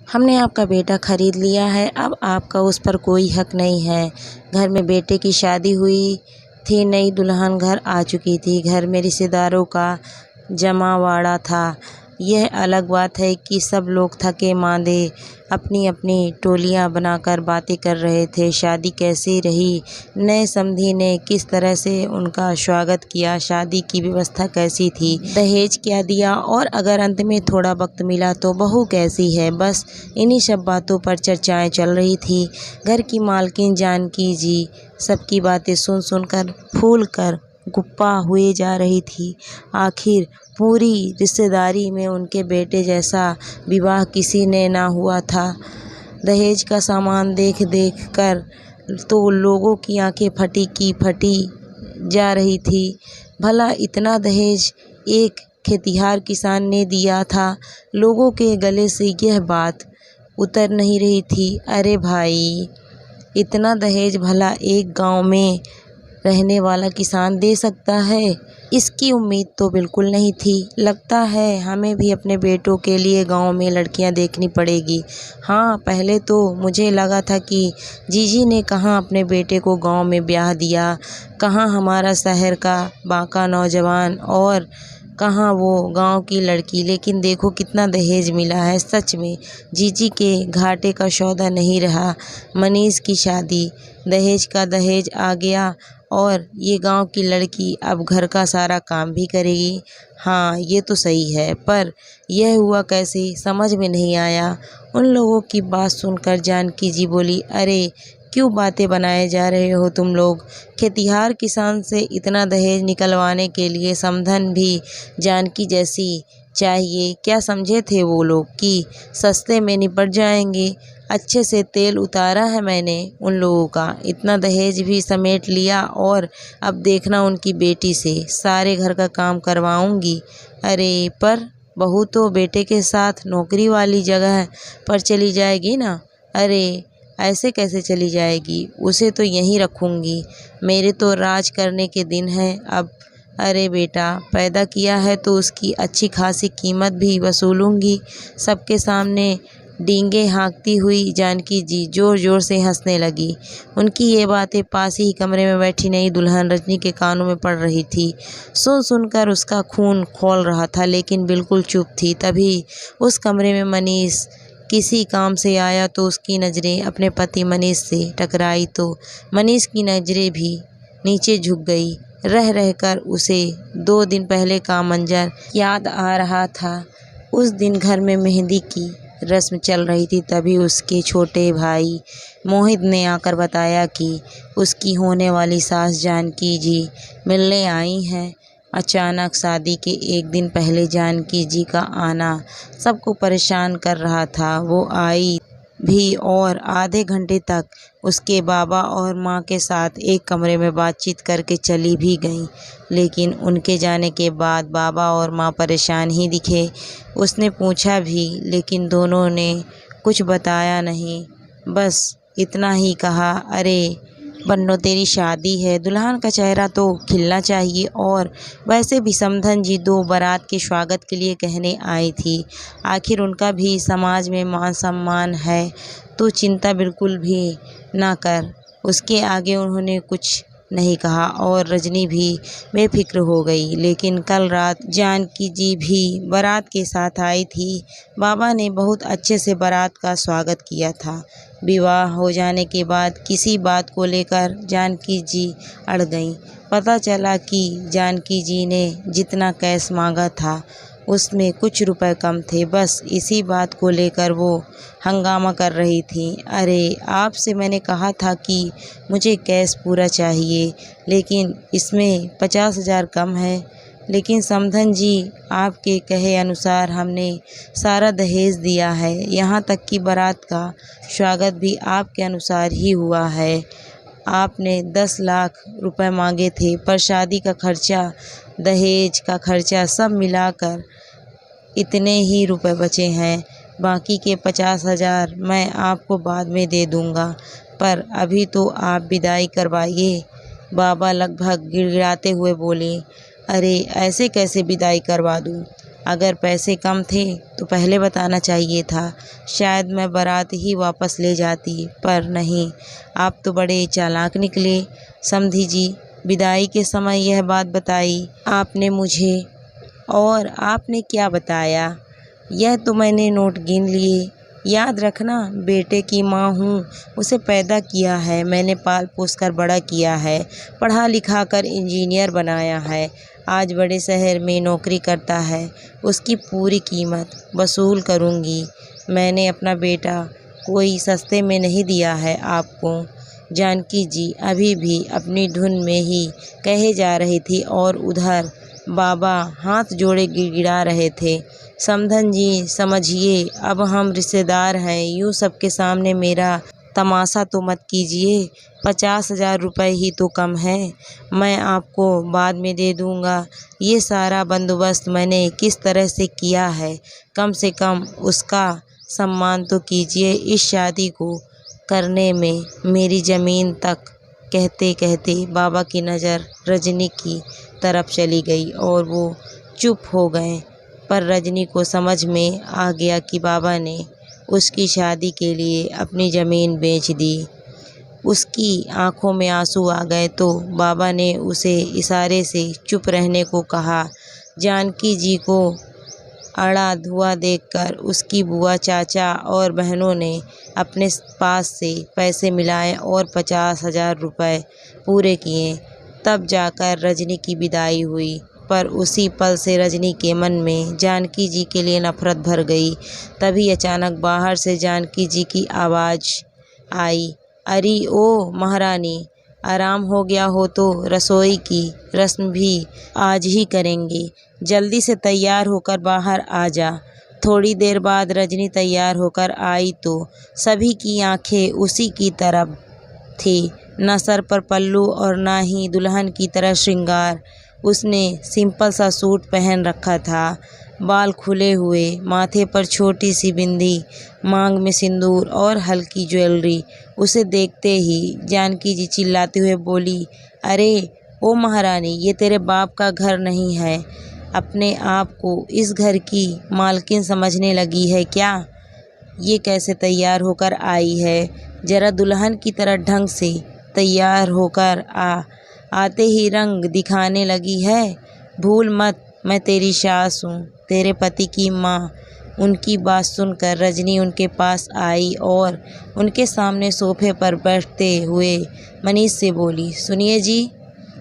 हमने आपका बेटा खरीद लिया है, अब आपका उस पर कोई हक नहीं है। घर में बेटे की शादी हुई थी, नई दुल्हन घर आ चुकी थी। घर में रिश्तेदारों का जमावड़ा था। यह अलग बात है कि सब लोग थके मांदे अपनी अपनी टोलियां बनाकर बातें कर रहे थे। शादी कैसी रही, नए समधी ने किस तरह से उनका स्वागत किया, शादी की व्यवस्था कैसी थी, दहेज क्या दिया, और अगर अंत में थोड़ा वक्त मिला तो बहू कैसी है। बस इन्हीं सब बातों पर चर्चाएं चल रही थी। घर की मालकिन जानकी जी सबकी बातें सुन सुनकर फूल कर गुप्पा हुए जा रही थी। आखिर पूरी रिश्तेदारी में उनके बेटे जैसा विवाह किसी ने ना हुआ था। दहेज का सामान देख देख कर तो लोगों की आंखें फटी की फटी जा रही थी। भला इतना दहेज एक खेतिहर किसान ने दिया था। लोगों के गले से यह बात उतर नहीं रही थी। अरे भाई, इतना दहेज भला एक गांव में रहने वाला किसान दे सकता है? इसकी उम्मीद तो बिल्कुल नहीं थी। लगता है हमें भी अपने बेटों के लिए गांव में लड़कियां देखनी पड़ेगी। हाँ, पहले तो मुझे लगा था कि जीजी ने कहाँ अपने बेटे को गांव में ब्याह दिया, कहाँ हमारा शहर का बांका नौजवान और कहाँ वो गांव की लड़की। लेकिन देखो कितना दहेज मिला है। सच में जीजी के घाटे का सौदा नहीं रहा। मनीष की शादी, दहेज का दहेज आ गया और ये गांव की लड़की अब घर का सारा काम भी करेगी। हाँ, ये तो सही है, पर यह हुआ कैसे समझ में नहीं आया। उन लोगों की बात सुनकर जानकी जी बोली, अरे क्यों बातें बनाए जा रहे हो तुम लोग? खेतिहर किसान से इतना दहेज निकलवाने के लिए समधन भी जानकी जैसी चाहिए। क्या समझे थे वो लोग कि सस्ते में निपट जाएंगे? अच्छे से तेल उतारा है मैंने उन लोगों का, इतना दहेज भी समेट लिया और अब देखना उनकी बेटी से सारे घर का काम करवाऊंगी। अरे पर बहू तो बेटे के साथ नौकरी वाली जगह पर चली जाएगी ना? अरे ऐसे कैसे चली जाएगी? उसे तो यहीं रखूंगी। मेरे तो राज करने के दिन हैं अब। अरे बेटा, पैदा किया है तो उसकी अच्छी खासी कीमत भी वसूलूंगी। सबके सामने डींगे हाँकती हुई जानकी जी जोर जोर से हंसने लगी। उनकी ये बातें पास ही कमरे में बैठी नई दुल्हन रजनी के कानों में पड़ रही थी। सुन सुनकर उसका खून खौल रहा था, लेकिन बिल्कुल चुप थी। तभी उस कमरे में मनीष किसी काम से आया तो उसकी नज़रें अपने पति मनीष से टकराई तो मनीष की नज़रें भी नीचे झुक गई। रह रहकर उसे 2 दिन पहले का मंजर याद आ रहा था। उस दिन घर में मेहंदी की रस्म चल रही थी। तभी उसके छोटे भाई मोहित ने आकर बताया कि उसकी होने वाली सास जानकी जी मिलने आई हैं। अचानक शादी के एक दिन पहले जानकी जी का आना सबको परेशान कर रहा था। वो आई भी और आधे घंटे तक उसके बाबा और माँ के साथ एक कमरे में बातचीत करके चली भी गई। लेकिन उनके जाने के बाद बाबा और माँ परेशान ही दिखे। उसने पूछा भी, लेकिन दोनों ने कुछ बताया नहीं। बस इतना ही कहा, अरे बन्नो, तेरी शादी है, दुल्हन का चेहरा तो खिलना चाहिए। और वैसे भी समधन जी 2 बारात के स्वागत के लिए कहने आई थी। आखिर उनका भी समाज में मान सम्मान है। तो चिंता बिल्कुल भी ना कर। उसके आगे उन्होंने कुछ नहीं कहा और रजनी भी बेफिक्र हो गई। लेकिन कल रात जानकी जी भी बारात के साथ आई थी। बाबा ने बहुत अच्छे से बारात का स्वागत किया था। विवाह हो जाने के बाद किसी बात को लेकर जानकी जी अड़ गईं। पता चला कि जानकी जी ने जितना कैश मांगा था उसमें कुछ रुपए कम थे। बस इसी बात को लेकर वो हंगामा कर रही थी। अरे, आपसे मैंने कहा था कि मुझे कैश पूरा चाहिए, लेकिन इसमें 50,000 कम है। लेकिन समधन जी, आपके कहे अनुसार हमने सारा दहेज दिया है, यहाँ तक कि बारात का स्वागत भी आपके अनुसार ही हुआ है। आपने 10 लाख रुपए मांगे थे, पर शादी का खर्चा, दहेज का खर्चा सब मिलाकर इतने ही रुपए बचे हैं। बाकी के 50,000 मैं आपको बाद में दे दूंगा, पर अभी तो आप विदाई करवाइए। बाबा लगभग गिड़गिड़ाते हुए बोले, अरे ऐसे कैसे विदाई करवा दूं? अगर पैसे कम थे तो पहले बताना चाहिए था, शायद मैं बारात ही वापस ले जाती, पर नहीं, आप तो बड़े चालाक निकले। समधी जी विदाई के समय यह बात बताई आपने मुझे। और आपने क्या बताया? यह तो मैंने नोट गिन लिए। याद रखना, बेटे की माँ हूँ, उसे पैदा किया है मैंने, पाल पोस कर बड़ा किया है, पढ़ा लिखा कर इंजीनियर बनाया है, आज बड़े शहर में नौकरी करता है। उसकी पूरी कीमत वसूल करूँगी। मैंने अपना बेटा कोई सस्ते में नहीं दिया है आपको। जानकी जी अभी भी अपनी धुन में ही कहे जा रही थी और उधर बाबा हाथ जोड़े गिड़गिड़ा रहे थे। समधन जी समझिए, अब हम रिश्तेदार हैं, यूँ सबके सामने मेरा तमाशा तो मत कीजिए। 50,000 रुपये ही तो कम है, मैं आपको बाद में दे दूँगा। ये सारा बंदोबस्त मैंने किस तरह से किया है, कम से कम उसका सम्मान तो कीजिए। इस शादी को करने में मेरी ज़मीन तक। कहते कहते बाबा की नज़र रजनी की तरफ चली गई और वो चुप हो गए। पर रजनी को समझ में आ गया कि बाबा ने उसकी शादी के लिए अपनी ज़मीन बेच दी। उसकी आंखों में आंसू आ गए तो बाबा ने उसे इशारे से चुप रहने को कहा। जानकी जी को अड़ा धुआ देखकर उसकी बुआ, चाचा और बहनों ने अपने पास से पैसे मिलाए और 50,000 रुपये पूरे किए। तब जाकर रजनी की विदाई हुई। पर उसी पल से रजनी के मन में जानकी जी के लिए नफरत भर गई। तभी अचानक बाहर से जानकी जी की आवाज़ आई, अरे ओ महारानी, आराम हो गया हो तो रसोई की रस्म भी आज ही करेंगे, जल्दी से तैयार होकर बाहर आ जा। थोड़ी देर बाद रजनी तैयार होकर आई तो सभी की आंखें उसी की तरफ थी। न सर पर पल्लू और न ही दुल्हन की तरह श्रृंगार। उसने सिंपल सा सूट पहन रखा था, बाल खुले हुए, माथे पर छोटी सी बिंदी, मांग में सिंदूर और हल्की ज्वेलरी। उसे देखते ही जानकी जी चिल्लाते हुए बोली, अरे ओ महारानी, ये तेरे बाप का घर नहीं है, अपने आप को इस घर की मालकिन समझने लगी है क्या? ये कैसे तैयार होकर आई है? जरा दुल्हन की तरह ढंग से तैयार होकर आते ही रंग दिखाने लगी है। भूल मत, मैं तेरी सास हूँ, तेरे पति की माँ। उनकी बात सुनकर रजनी उनके पास आई और उनके सामने सोफे पर बैठते हुए मनीष से बोली, सुनिए जी,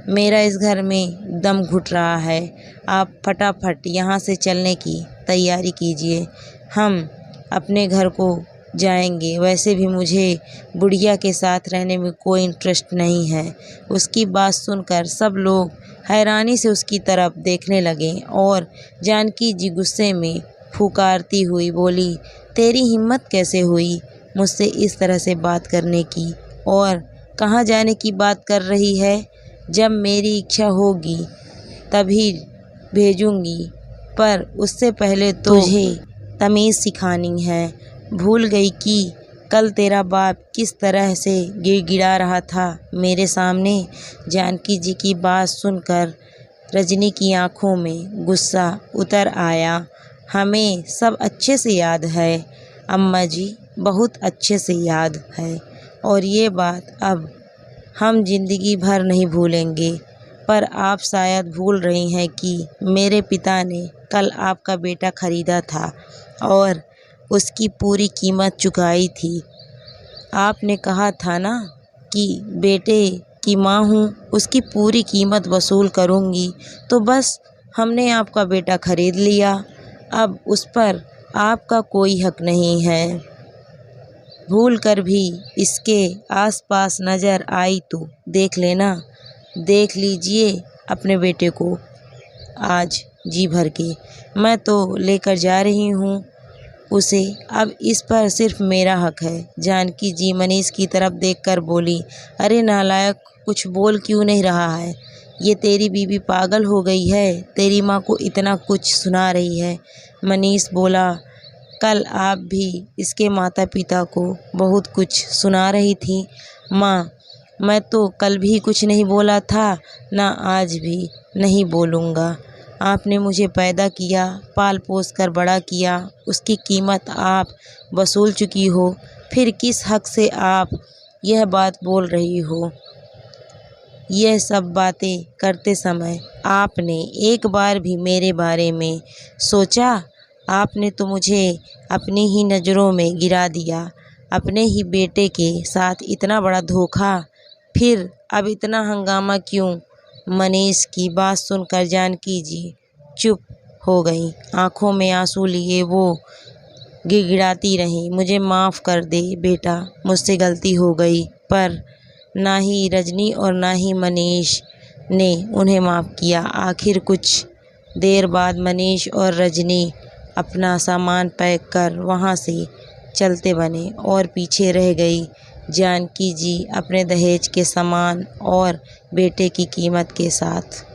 मेरा इस घर में दम घुट रहा है, आप फटाफट यहाँ से चलने की तैयारी कीजिए, हम अपने घर को जाएंगे। वैसे भी मुझे बुढ़िया के साथ रहने में कोई इंटरेस्ट नहीं है। उसकी बात सुनकर सब लोग हैरानी से उसकी तरफ देखने लगे और जानकी जी गुस्से में फुकारती हुई बोली, तेरी हिम्मत कैसे हुई मुझसे इस तरह से बात करने की, और कहाँ जाने की बात कर रही है? जब मेरी इच्छा होगी तभी भेजूंगी, पर उससे पहले तो तुझे तमीज़ सिखानी है। भूल गई कि कल तेरा बाप किस तरह से गिड़गिड़ा रहा था मेरे सामने? जानकी जी की बात सुनकर रजनी की आंखों में गुस्सा उतर आया। हमें सब अच्छे से याद है अम्मा जी, बहुत अच्छे से याद है, और ये बात अब हम जिंदगी भर नहीं भूलेंगे। पर आप शायद भूल रही हैं कि मेरे पिता ने कल आपका बेटा खरीदा था और उसकी पूरी कीमत चुकाई थी। आपने कहा था ना कि बेटे की माँ हूँ, उसकी पूरी कीमत वसूल करूँगी, तो बस हमने आपका बेटा खरीद लिया। अब उस पर आपका कोई हक नहीं है। भूल कर भी इसके आसपास नज़र आई तो देख लेना। देख लीजिए अपने बेटे को आज जी भर के। मैं तो लेकर जा रही हूँ उसे, अब इस पर सिर्फ मेरा हक है। जानकी जी मनीष की तरफ देखकर बोली, अरे नालायक, कुछ बोल क्यों नहीं रहा है? ये तेरी बीवी पागल हो गई है, तेरी माँ को इतना कुछ सुना रही है। मनीष बोला, कल आप भी इसके माता पिता को बहुत कुछ सुना रही थी। माँ, मैं तो कल भी कुछ नहीं बोला था, ना आज भी नहीं बोलूँगा। आपने मुझे पैदा किया, पाल पोस कर बड़ा किया, उसकी कीमत आप वसूल चुकी हो, फिर किस हक से आप यह बात बोल रही हो? यह सब बातें करते समय आपने एक बार भी मेरे बारे में सोचा? आपने तो मुझे अपनी ही नज़रों में गिरा दिया, अपने ही बेटे के साथ इतना बड़ा धोखा। फिर अब इतना हंगामा क्यों? मनीष की बात सुनकर जानकी जी चुप हो गईं। आंखों में आंसू लिए वो गिड़गिड़ाती रहीं, मुझे माफ़ कर दे बेटा, मुझसे गलती हो गई। पर ना ही रजनी और ना ही मनीष ने उन्हें माफ़ किया। आखिर कुछ देर बाद मनीष और रजनी अपना सामान पैक कर वहाँ से चलते बने और पीछे रह गई जानकी जी अपने दहेज के सामान और बेटे की कीमत के साथ।